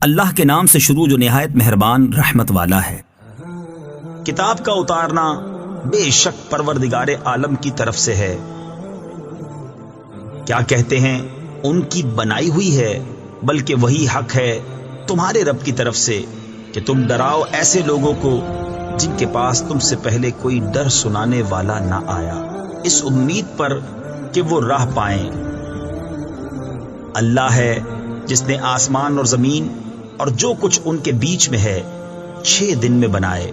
اللہ کے نام سے شروع جو نہایت مہربان رحمت والا ہے۔ کتاب کا اتارنا بے شک پروردگار عالم کی طرف سے ہے۔ کیا کہتے ہیں ان کی بنائی ہوئی ہے، بلکہ وہی حق ہے تمہارے رب کی طرف سے کہ تم ڈراؤ ایسے لوگوں کو جن کے پاس تم سے پہلے کوئی ڈر سنانے والا نہ آیا، اس امید پر کہ وہ راہ پائیں۔ اللہ ہے جس نے آسمان اور زمین اور جو کچھ ان کے بیچ میں ہے 6 دن میں بنائے،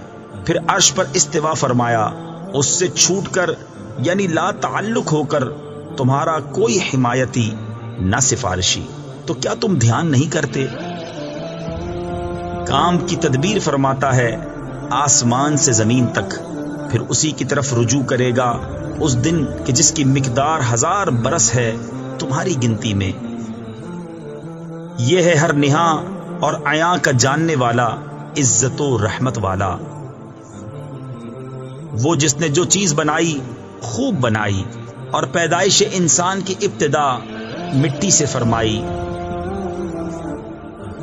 پھر عرش پر استوا فرمایا، اس سے چھوٹ کر یعنی لا تعلق ہو کر تمہارا کوئی حمایتی نہ سفارشی، تو کیا تم دھیان نہیں کرتے؟ کام کی تدبیر فرماتا ہے آسمان سے زمین تک، پھر اسی کی طرف رجوع کرے گا اس دن کہ جس کی مقدار 1000 برس ہے تمہاری گنتی میں۔ یہ ہے ہر نہاں اور عیاں کا جاننے والا، عزت و رحمت والا، وہ جس نے جو چیز بنائی خوب بنائی اور پیدائش انسان کی ابتدا مٹی سے فرمائی،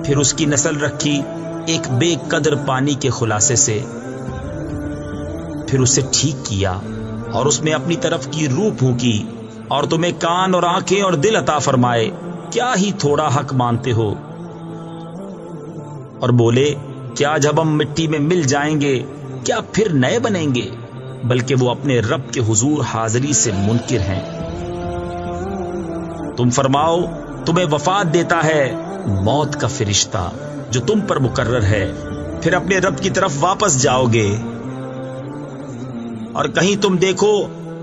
پھر اس کی نسل رکھی ایک بے قدر پانی کے خلاصے سے، پھر اسے ٹھیک کیا اور اس میں اپنی طرف کی روح پھونکی، اور تمہیں کان اور آنکھیں اور دل عطا فرمائے، کیا ہی تھوڑا حق مانتے ہو؟ اور بولے کیا جب ہم مٹی میں مل جائیں گے کیا پھر نئے بنیں گے؟ بلکہ وہ اپنے رب کے حضور حاضری سے منکر ہیں۔ تم فرماؤ تمہیں وفات دیتا ہے موت کا فرشتہ جو تم پر مقرر ہے، پھر اپنے رب کی طرف واپس جاؤ گے۔ اور کہیں تم دیکھو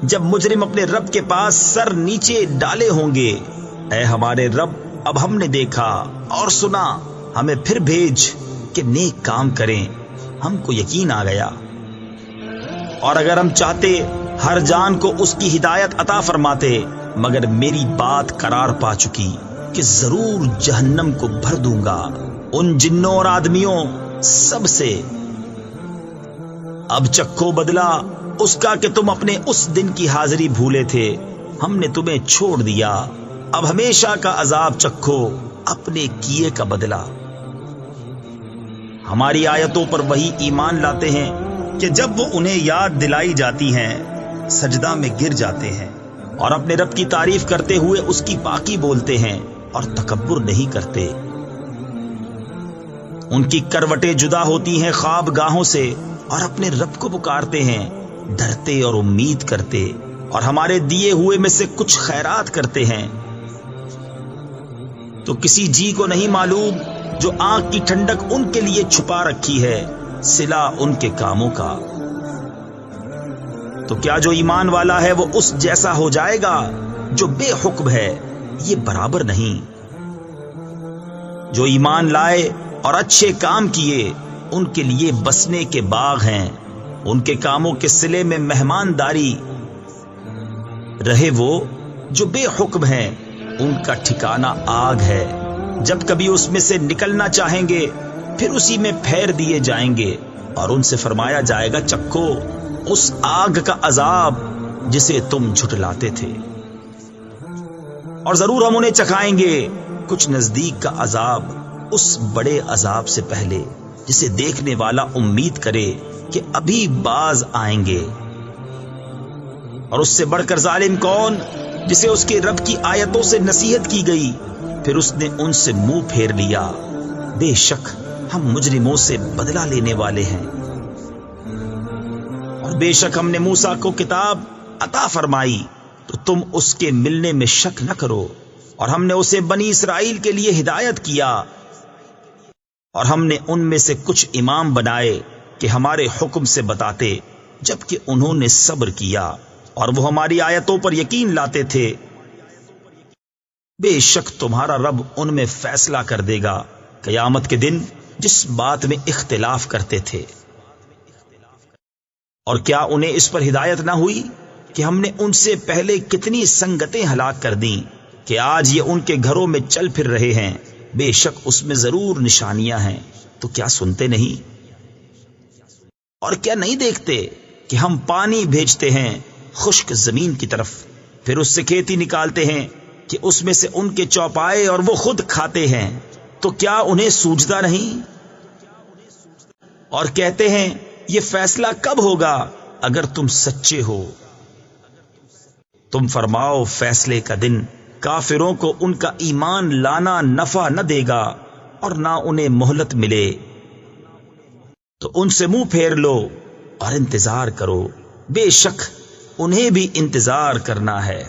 جب مجرم اپنے رب کے پاس سر نیچے ڈالے ہوں گے، اے ہمارے رب اب ہم نے دیکھا اور سنا، ہمیں پھر بھیج کہ نیک کام کریں، ہم کو یقین آ گیا۔ اور اگر ہم چاہتے ہر جان کو اس کی ہدایت عطا فرماتے، مگر میری بات قرار پا چکی کہ ضرور جہنم کو بھر دوں گا ان جنوں اور آدمیوں سب سے۔ اب چکھو بدلا اس کا کہ تم اپنے اس دن کی حاضری بھولے تھے، ہم نے تمہیں چھوڑ دیا، اب ہمیشہ کا عذاب چکھو اپنے کیے کا بدلہ۔ ہماری آیتوں پر وہی ایمان لاتے ہیں کہ جب وہ انہیں یاد دلائی جاتی ہیں سجدہ میں گر جاتے ہیں، اور اپنے رب کی تعریف کرتے ہوئے اس کی پاکی بولتے ہیں اور تکبر نہیں کرتے۔ ان کی کروٹیں جدا ہوتی ہیں خواب گاہوں سے، اور اپنے رب کو پکارتے ہیں ڈرتے اور امید کرتے، اور ہمارے دیے ہوئے میں سے کچھ خیرات کرتے ہیں۔ تو کسی جی کو نہیں معلوم جو آنکھ کی ٹھنڈک ان کے لیے چھپا رکھی ہے صلہ ان کے کاموں کا۔ تو کیا جو ایمان والا ہے وہ اس جیسا ہو جائے گا جو بے حکم ہے؟ یہ برابر نہیں۔ جو ایمان لائے اور اچھے کام کیے ان کے لیے بسنے کے باغ ہیں، ان کے کاموں کے صلے میں مہمانداری رہے۔ وہ جو بے حکم ہیں ان کا ٹھکانہ آگ ہے، جب کبھی اس میں سے نکلنا چاہیں گے پھر اسی میں پھیر دیے جائیں گے، اور ان سے فرمایا جائے گا چکھو اس آگ کا عذاب جسے تم جھٹلاتے تھے، اور ضرور ہم انہیں چکھائیں گے کچھ نزدیک کا عذاب، اس بڑے عذاب سے پہلے جسے دیکھنے والا امید کرے کہ ابھی باز آئیں گے۔ اور اس سے بڑھ کر ظالم کون جسے اس کے رب کی آیتوں سے نصیحت کی گئی پھر اس نے ان سے منہ پھیر لیا؟ بے شک ہم مجرموں سے بدلہ لینے والے ہیں۔ اور بے شک ہم نے موسیٰ کو کتاب عطا فرمائی تو تم اس کے ملنے میں شک نہ کرو، اور ہم نے اسے بنی اسرائیل کے لیے ہدایت کیا، اور ہم نے ان میں سے کچھ امام بنائے کہ ہمارے حکم سے بتاتے، جبکہ انہوں نے صبر کیا اور وہ ہماری آیتوں پر یقین لاتے تھے۔ بے شک تمہارا رب ان میں فیصلہ کر دے گا قیامت کے دن جس بات میں اختلاف کرتے تھے۔ اور کیا انہیں اس پر ہدایت نہ ہوئی کہ ہم نے ان سے پہلے کتنی سنگتیں ہلاک کر دیں کہ آج یہ ان کے گھروں میں چل پھر رہے ہیں؟ بے شک اس میں ضرور نشانیاں ہیں، تو کیا سنتے نہیں؟ اور کیا نہیں دیکھتے کہ ہم پانی بھیجتے ہیں خشک زمین کی طرف، پھر اس سے کھیتی نکالتے ہیں کہ اس میں سے ان کے چوپائے اور وہ خود کھاتے ہیں، تو کیا انہیں سوجتا نہیں؟ اور کہتے ہیں یہ فیصلہ کب ہوگا اگر تم سچے ہو؟ تم فرماؤ فیصلے کا دن کافروں کو ان کا ایمان لانا نفع نہ دے گا اور نہ انہیں مہلت ملے، تو ان سے منہ پھیر لو اور انتظار کرو، بے شک انہیں بھی انتظار کرنا ہے۔